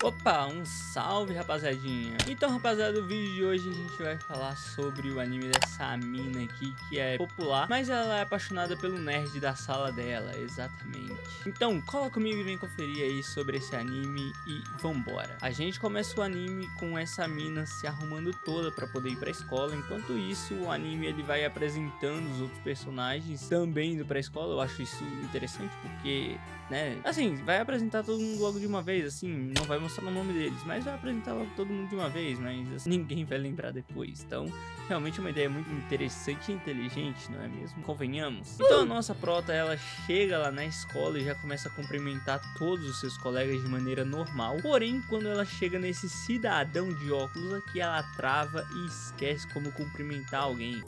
Opa, um salve, rapaziadinha. Então, rapaziada, o vídeo de hoje a gente vai falar sobre o anime dessa mina aqui, que é popular, mas ela é apaixonada pelo nerd da sala dela, exatamente. Então, cola comigo e vem conferir aí sobre esse anime e vambora. A gente começa o anime com essa mina se arrumando toda pra poder ir pra escola. Enquanto isso, o anime ele vai apresentando os outros personagens também indo pra escola. Eu acho isso interessante porque, né, assim, vai apresentar todo mundo logo de uma vez, assim, não vai mostrar o nome deles, mas vai apresentar logo todo mundo de uma vez, mas assim, ninguém vai lembrar depois. Então, realmente é uma ideia muito interessante e inteligente, não é mesmo? Convenhamos. Então a nossa prota, ela chega lá na escola e já começa a cumprimentar todos os seus colegas de maneira normal. Porém, quando ela chega nesse cidadão de óculos aqui, ela trava e esquece como cumprimentar alguém.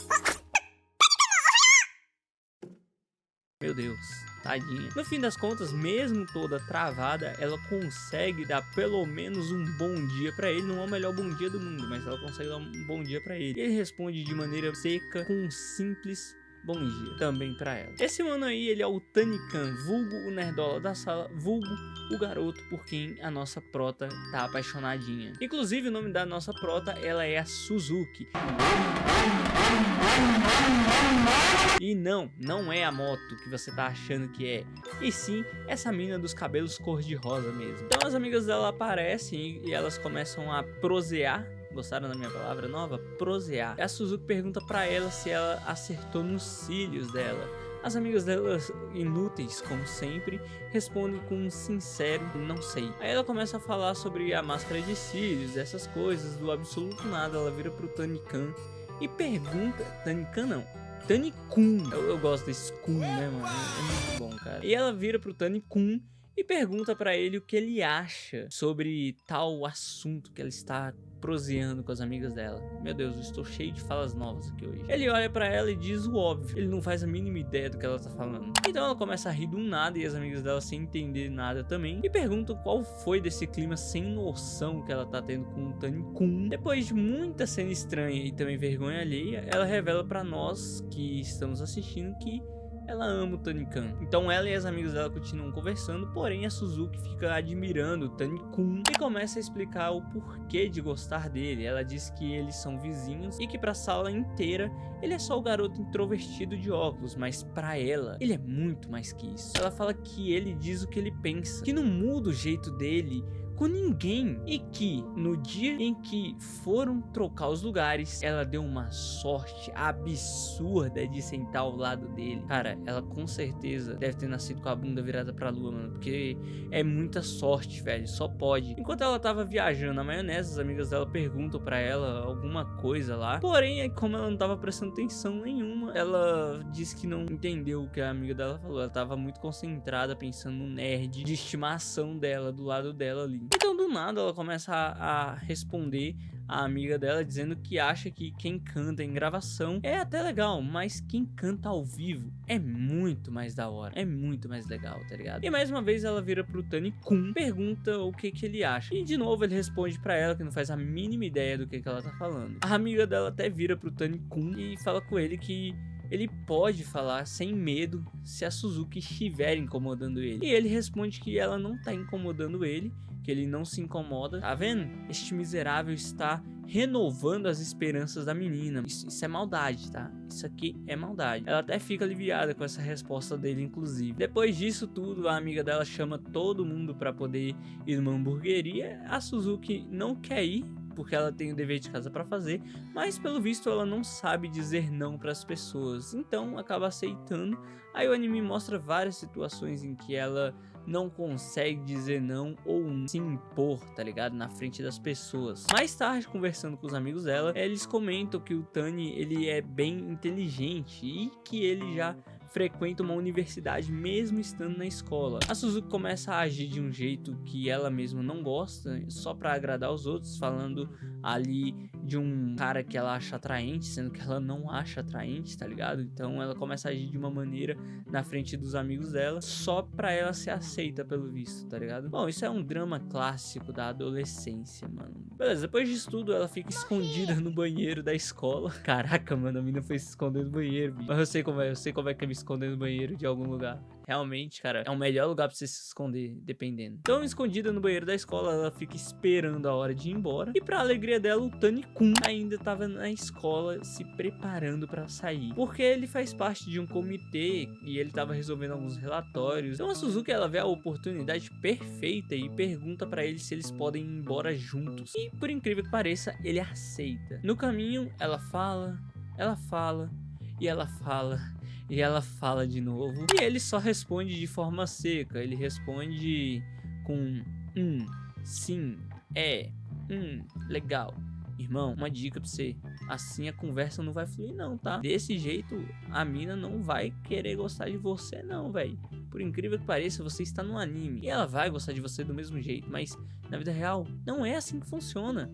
Meu Deus, tadinha. No fim das contas, mesmo toda travada, ela consegue dar pelo menos um bom dia pra ele. Não é o melhor bom dia do mundo, mas ela consegue dar um bom dia pra ele. Ele responde de maneira seca, com um simples bom dia também pra ela. Esse mano aí, ele é o Tanikan, vulgo o nerdola da sala, vulgo o garoto por quem a nossa prota tá apaixonadinha. Inclusive, o nome da nossa prota, ela é a Suzuki. E não é a moto que você tá achando que é, e sim essa mina dos cabelos cor-de-rosa mesmo. Então as amigas dela aparecem e elas começam a prosear. Gostaram da minha palavra nova? Prosear. A Suzuki pergunta pra ela se ela acertou nos cílios dela. As amigas dela, inúteis como sempre, respondem com um sincero não sei. Aí ela começa a falar sobre a máscara de cílios, essas coisas, do absoluto nada. Ela vira pro Tanikan e pergunta... Tanikan não, Tani-kun. Eu gosto desse kun, né, mano? É muito bom, cara. E ela vira pro Tani-kun e pergunta pra ele o que ele acha sobre tal assunto que ela está proseando com as amigas dela. Meu Deus, eu estou cheio de falas novas aqui hoje. Ele olha pra ela e diz o óbvio. Ele não faz a mínima ideia do que ela tá falando. Então ela começa a rir do nada e as amigas dela sem entender nada também. E perguntam qual foi desse clima sem noção que ela tá tendo com o Tani-kun. Depois de muita cena estranha e também vergonha alheia, ela revela pra nós que estamos assistindo que ela ama o Tanikan. Então ela e as amigas dela continuam conversando, porém a Suzuki fica admirando o Tani-kun e começa a explicar o porquê de gostar dele. Ela diz que eles são vizinhos e que pra sala inteira ele é só o garoto introvertido de óculos, mas pra ela ele é muito mais que isso. Ela fala que ele diz o que ele pensa, que não muda o jeito dele com ninguém, e que no dia em que foram trocar os lugares, ela deu uma sorte absurda de sentar ao lado dele. Cara, ela com certeza deve ter nascido com a bunda virada pra lua, mano, porque é muita sorte, velho, só pode. Enquanto ela tava viajando na maionese, as amigas dela perguntam pra ela alguma coisa lá, porém, como ela não tava prestando atenção nenhuma, ela disse que não entendeu o que a amiga dela falou. Ela tava muito concentrada pensando no nerd de estimação dela, do lado dela ali. Então do nada ela começa a responder a amiga dela dizendo que acha que quem canta em gravação é até legal, mas quem canta ao vivo é muito mais da hora, é muito mais legal, tá ligado? E mais uma vez ela vira pro Tani-kun, pergunta o que ele acha, e de novo ele responde pra ela que não faz a mínima ideia do que ela tá falando. A amiga dela até vira pro Tani-kun e fala com ele que ele pode falar sem medo se a Suzuki estiver incomodando ele. E ele responde que ela não tá incomodando ele, que ele não se incomoda. Tá vendo? Este miserável está renovando as esperanças da menina. Isso é maldade, tá? Isso aqui é maldade. Ela até fica aliviada com essa resposta dele, inclusive. Depois disso tudo, a amiga dela chama todo mundo pra poder ir numa hamburgueria. A Suzuki não quer ir, porque ela tem o dever de casa pra fazer, mas pelo visto ela não sabe dizer não pras pessoas, então acaba aceitando. Aí o anime mostra várias situações em que ela não consegue dizer não ou se impor, tá ligado? Na frente das pessoas. Mais tarde, conversando com os amigos dela, eles comentam que o Tani, ele é bem inteligente e que ele já frequenta uma universidade mesmo estando na escola. A Suzuki começa a agir de um jeito que ela mesma não gosta, só pra agradar os outros, falando ali de um cara que ela acha atraente, sendo que ela não acha atraente, tá ligado? Então ela começa a agir de uma maneira na frente dos amigos dela, só pra ela ser aceita pelo visto, tá ligado? Bom, isso é um drama clássico da adolescência, mano. Beleza, depois disso tudo, ela fica escondida no banheiro da escola. Caraca, mano, a menina foi se esconder no banheiro, bicho. Mas eu sei como é que é me esconder no banheiro de algum lugar. Realmente, cara, é o melhor lugar pra você se esconder, dependendo. Então, escondida no banheiro da escola, ela fica esperando a hora de ir embora. E pra alegria dela, o Tani-kun ainda tava na escola se preparando pra sair. Porque ele faz parte de um comitê e ele tava resolvendo alguns relatórios. Então a Suzuki, ela vê a oportunidade perfeita e pergunta pra ele se eles podem ir embora juntos. E por incrível que pareça, ele aceita. No caminho, ela fala e ela fala e ela fala de novo. E ele só responde de forma seca. Ele responde com sim, legal. Irmão, uma dica pra você. Assim a conversa não vai fluir não, tá? Desse jeito, a mina não vai querer gostar de você não, velho. Por incrível que pareça, você está no anime. E ela vai gostar de você do mesmo jeito. Mas na vida real, não é assim que funciona.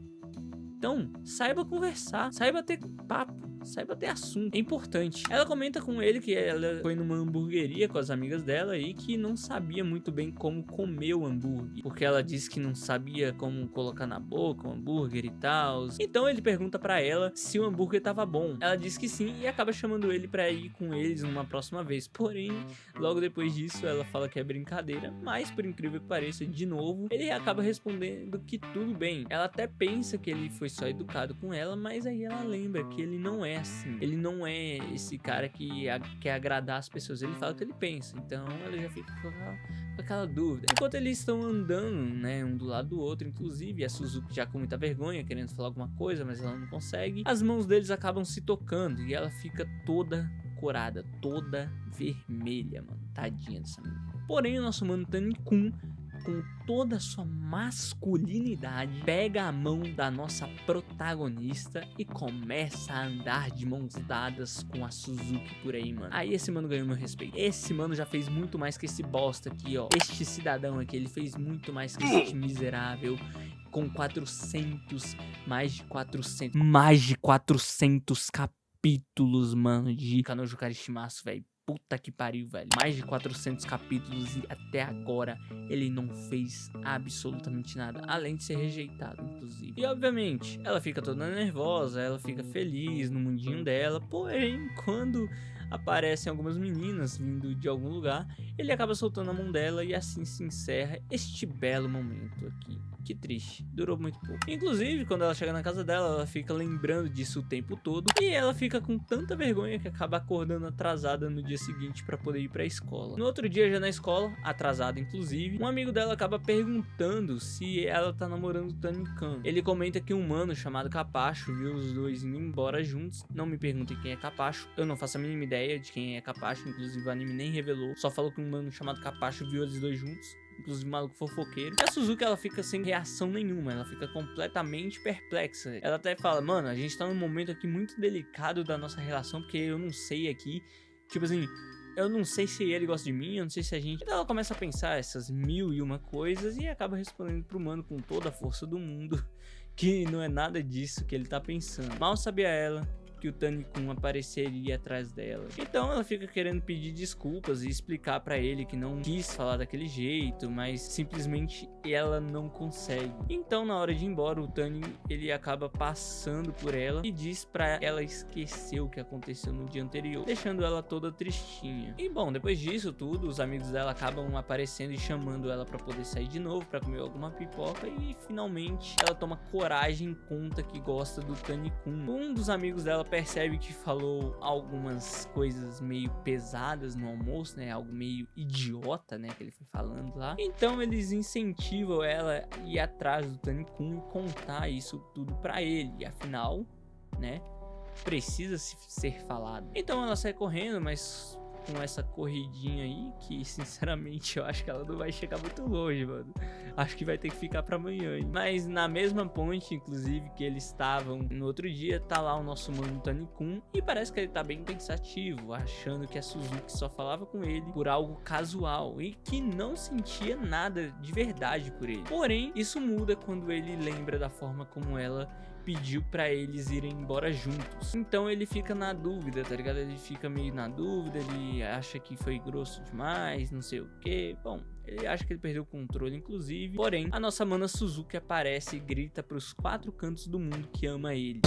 Então, saiba conversar, saiba ter papo, saiba ter assunto. É importante. Ela comenta com ele que ela foi numa hamburgueria com as amigas dela e que não sabia muito bem como comer o hambúrguer. Porque ela disse que não sabia como colocar na boca o hambúrguer e tal. Então ele pergunta pra ela se o hambúrguer tava bom. Ela diz que sim e acaba chamando ele pra ir com eles numa próxima vez. Porém, logo depois disso, ela fala que é brincadeira. Mas, por incrível que pareça, de novo, ele acaba respondendo que tudo bem. Ela até pensa que ele foi só educado com ela, mas aí ela lembra que ele não é assim. Ele não é esse cara que quer agradar as pessoas. Ele fala o que ele pensa. Então ela já fica com aquela dúvida. Enquanto eles estão andando, né, um do lado do outro, inclusive a Suzuki já com muita vergonha, querendo falar alguma coisa, mas ela não consegue. As mãos deles acabam se tocando e ela fica toda corada, toda vermelha, mano. Tadinha dessa menina. Porém, o nosso mano Tani-kun, com toda a sua masculinidade, pega a mão da nossa protagonista e começa a andar de mãos dadas com a Suzuki por aí, mano. Aí esse mano ganhou meu respeito. Esse mano já fez muito mais que esse bosta aqui, ó. Este cidadão aqui, ele fez muito mais que este miserável. Com mais de 400 capítulos, mano, de Kanojo Karishimasu, velho. Puta que pariu, velho. Mais de 400 capítulos e até agora ele não fez absolutamente nada. Além de ser rejeitado, inclusive. E obviamente, ela fica toda nervosa, ela fica feliz no mundinho dela. Porém, quando aparecem algumas meninas vindo de algum lugar, ele acaba soltando a mão dela e assim se encerra este belo momento aqui. Que triste, durou muito pouco. Inclusive, quando ela chega na casa dela, ela fica lembrando disso o tempo todo. E ela fica com tanta vergonha que acaba acordando atrasada no dia seguinte pra poder ir pra escola. No outro dia, já na escola, atrasada inclusive, um amigo dela acaba perguntando se ela tá namorando o Tani-kun. Ele comenta que um mano chamado Capacho viu os dois indo embora juntos. Não me perguntem quem é Capacho, eu não faço a mínima ideia de quem é Capacho. Inclusive o anime nem revelou, só falou que um mano chamado Capacho viu eles dois juntos. Inclusive maluco fofoqueiro. E a Suzuki, ela fica sem reação nenhuma. Ela fica completamente perplexa. Ela até fala, mano, a gente tá num momento aqui muito delicado da nossa relação, porque eu não sei aqui, tipo assim, eu não sei se ele gosta de mim, eu não sei se a gente... Então ela começa a pensar essas 1001 coisas e acaba respondendo pro mano com toda a força do mundo que não é nada disso que ele tá pensando. Mal sabia ela que o Tani-kun apareceria atrás dela. Então ela fica querendo pedir desculpas e explicar pra ele que não quis falar daquele jeito, mas simplesmente ela não consegue. Então na hora de ir embora, o Tani, ele acaba passando por ela e diz pra ela esquecer o que aconteceu no dia anterior, deixando ela toda tristinha. E bom, depois disso tudo, os amigos dela acabam aparecendo e chamando ela pra poder sair de novo, pra comer alguma pipoca, e finalmente ela toma coragem e conta que gosta do Tani-kun. Um dos amigos dela percebe que falou algumas coisas meio pesadas no almoço, né? Algo meio idiota, né? Que ele foi falando lá. Então eles incentivam ela a ir atrás do Tani-kun e contar isso tudo pra ele. E afinal, né? Precisa ser falado. Então ela sai correndo, mas com essa corridinha aí, que sinceramente eu acho que ela não vai chegar muito longe, mano. Acho que vai ter que ficar pra amanhã, hein? Mas na mesma ponte, inclusive, que eles estavam no outro dia, tá lá o nosso mano Tani-kun, e parece que ele tá bem pensativo, achando que a Suzuki só falava com ele por algo casual e que não sentia nada de verdade por ele. Porém, isso muda quando ele lembra da forma como ela pediu pra eles irem embora juntos. Então ele fica na dúvida, tá ligado? Ele fica meio na dúvida, ele acha que foi grosso demais, não sei o que. Bom, ele acha que ele perdeu o controle, inclusive. Porém, a nossa mana Suzuki aparece e grita pros 4 cantos do mundo que ama ele.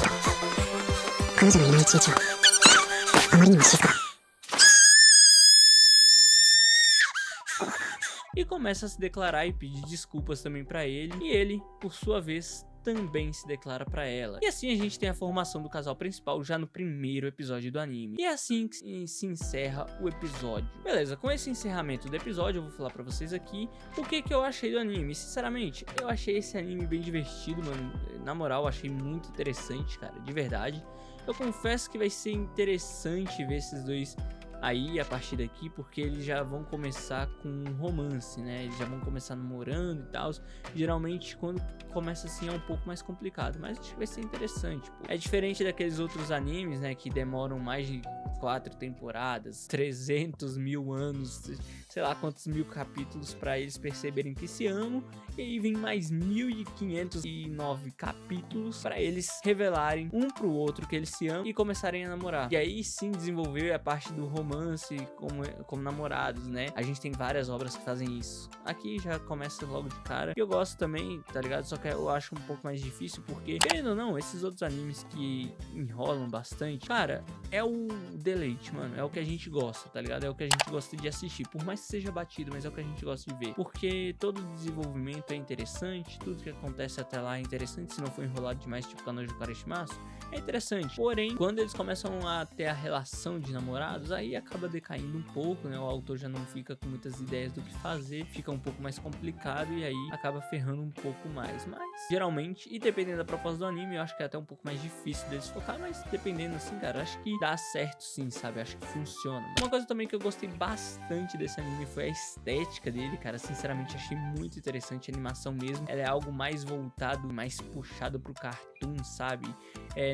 e começa a se declarar e pedir desculpas também pra ele, e ele, por sua vez, também se declara pra ela. E assim a gente tem a formação do casal principal já no primeiro episódio do anime. E é assim que se encerra o episódio. Beleza, com esse encerramento do episódio eu vou falar pra vocês aqui o que eu achei do anime. Sinceramente, eu achei esse anime bem divertido, mano. Na moral, eu achei muito interessante, cara, de verdade. Eu confesso que vai ser interessante ver esses dois aí a partir daqui, porque eles já vão começar com um romance, né? Eles já vão começar namorando e tal. Geralmente quando começa assim é um pouco mais complicado, mas acho que vai ser interessante, pô. É diferente daqueles outros animes, né, que demoram mais de 4 temporadas, 300 mil anos, sei lá quantos mil capítulos pra eles perceberem que se amam, e aí vem mais 1509 capítulos pra eles revelarem um pro outro que eles se amam e começarem a namorar. E aí sim desenvolver a parte do romance como namorados, né? A gente tem várias obras que fazem isso. Aqui já começa logo de cara. E eu gosto também, tá ligado? Só que eu acho um pouco mais difícil porque, querendo ou não, esses outros animes que enrolam bastante, cara, é o deleite, mano. É o que a gente gosta, tá ligado? É o que a gente gosta de assistir. Por mais que seja batido, mas é o que a gente gosta de ver. Porque todo o desenvolvimento é interessante, tudo que acontece até lá é interessante, se não for enrolado demais, tipo Kanojo Kareshimasu, é interessante. Porém, quando eles começam a ter a relação de namorados, aí acaba decaindo um pouco, né? O autor já não fica com muitas ideias do que fazer, fica um pouco mais complicado e aí acaba ferrando um pouco mais. Mas, geralmente, e dependendo da proposta do anime, eu acho que é até um pouco mais difícil deles focar, mas dependendo assim, cara, acho que dá certo sim, sabe? Acho que funciona. Uma coisa também que eu gostei bastante desse anime foi a estética dele, cara. Sinceramente, achei muito interessante a animação mesmo. Ela é algo mais voltado, mais puxado pro cartoon, sabe?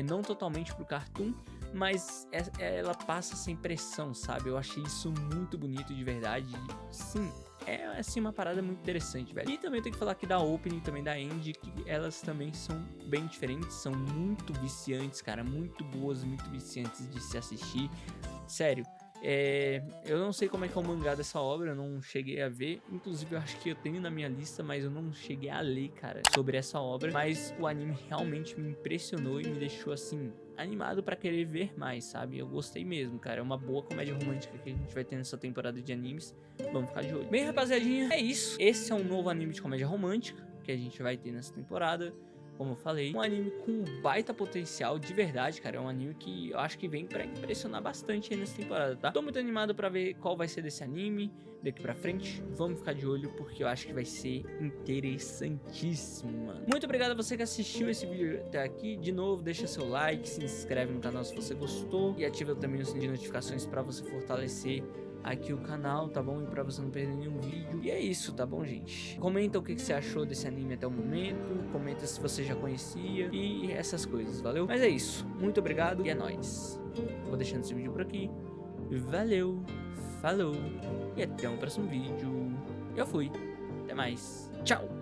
Não totalmente pro cartoon, mas ela passa essa impressão, sabe? Eu achei isso muito bonito de verdade. Sim, é assim uma parada muito interessante, velho. E também tem que falar aqui da opening, também da end, que elas também são bem diferentes, são muito viciantes, cara, muito boas, muito viciantes de se assistir. Sério. Eu não sei como é que é o mangá dessa obra, eu não cheguei a ver. Inclusive eu acho que eu tenho na minha lista, mas eu não cheguei a ler, cara, sobre essa obra. Mas o anime realmente me impressionou e me deixou assim animado pra querer ver mais, sabe? Eu gostei mesmo, cara. É uma boa comédia romântica que a gente vai ter nessa temporada de animes. Vamos ficar de olho. Bem, rapaziadinha, é isso. Esse é um novo anime de comédia romântica que a gente vai ter nessa temporada. Como eu falei, um anime com baita potencial, de verdade, cara. É um anime que eu acho que vem pra impressionar bastante aí nessa temporada, tá? Tô muito animado pra ver qual vai ser desse anime daqui pra frente. Vamos ficar de olho, porque eu acho que vai ser interessantíssimo, mano. Muito obrigado a você que assistiu esse vídeo até aqui. De novo, deixa seu like, se inscreve no canal se você gostou e ativa também o sininho de notificações pra você fortalecer aqui o canal, tá bom? E pra você não perder nenhum vídeo. E é isso, tá bom, gente? Comenta o que você achou desse anime até o momento. Comenta se você já conhecia. E essas coisas, valeu? Mas é isso. Muito obrigado e é nóis. Vou deixando esse vídeo por aqui. Valeu, falou. E até o próximo vídeo. Eu fui. Até mais. Tchau.